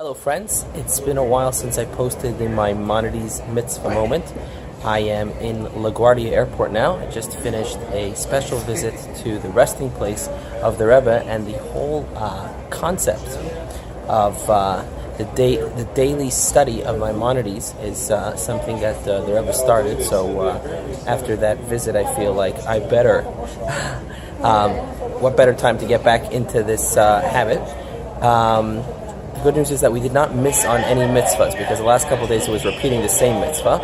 Hello friends, it's been a while since I posted the Maimonides Mitzvah moment. I am in LaGuardia Airport now. I just finished a special visit to the resting place of the Rebbe, and the whole concept of the daily study of Maimonides is something that the Rebbe started. So after that visit, I feel like I better, what better time to get back into this habit. The good news is that we did not miss on any mitzvahs, because the last couple of days it was repeating the same mitzvah.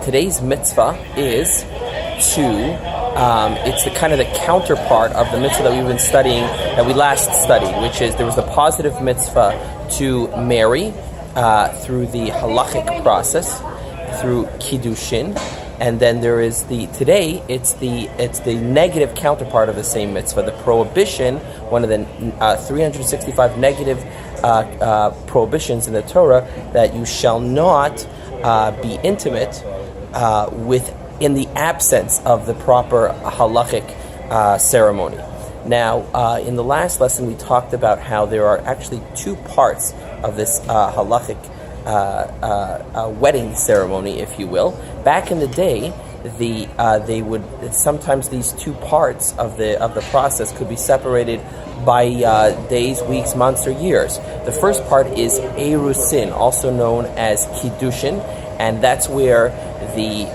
Today's mitzvah is it's the kind of the counterpart of the mitzvah that we've been studying, that we last studied, which is there was the positive mitzvah to marry through the halachic process, through kiddushin. And then there is today it's the negative counterpart of the same mitzvah, the prohibition, one of the 365 negative prohibitions in the Torah, that you shall not be intimate in the absence of the proper halachic ceremony. Now, in the last lesson we talked about how there are actually two parts of this halachic wedding ceremony, if you will. Back in the day, they would sometimes these two parts of the process could be separated by days, weeks, months, or years. The first part is erusin, also known as kiddushin, and that's where the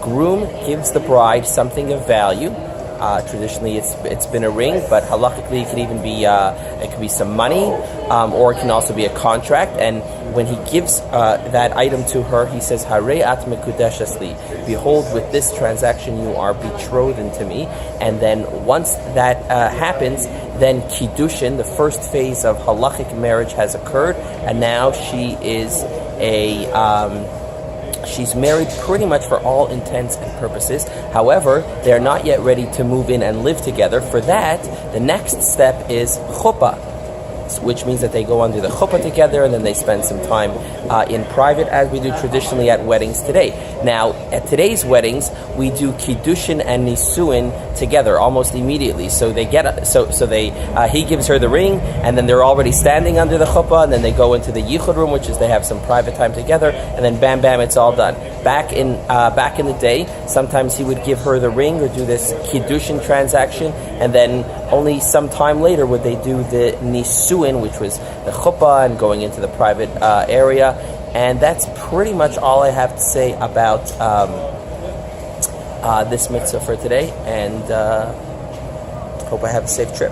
groom gives the bride something of value. Traditionally, it's been a ring, but halakhically it could even be it could be some money, or it can also be a contract. And when he gives that item to her, he says, "Harei at mekudeshes li." Behold, with this transaction you are betrothed to me. And then once that happens, then kiddushin, the first phase of halachic marriage, has occurred, and now she is she's married pretty much for all intents and purposes. However, they're not yet ready to move in and live together. For that, the next step is chuppah, which means that they go under the chuppah together, and then they spend some time in private, as we do traditionally at weddings today. Now, at today's weddings, we do kiddushin and nisuin together almost immediately. So he gives her the ring, and then they're already standing under the chuppah, and then they go into the yichud room, which is they have some private time together, and then bam, bam, it's all done. Back in the day, sometimes he would give her the ring or do this kiddushin transaction, and then only some time later would they do the nisuin, which was the chuppah and going into the private area. And that's pretty much all I have to say about this mitzvah for today, and hope I have a safe trip.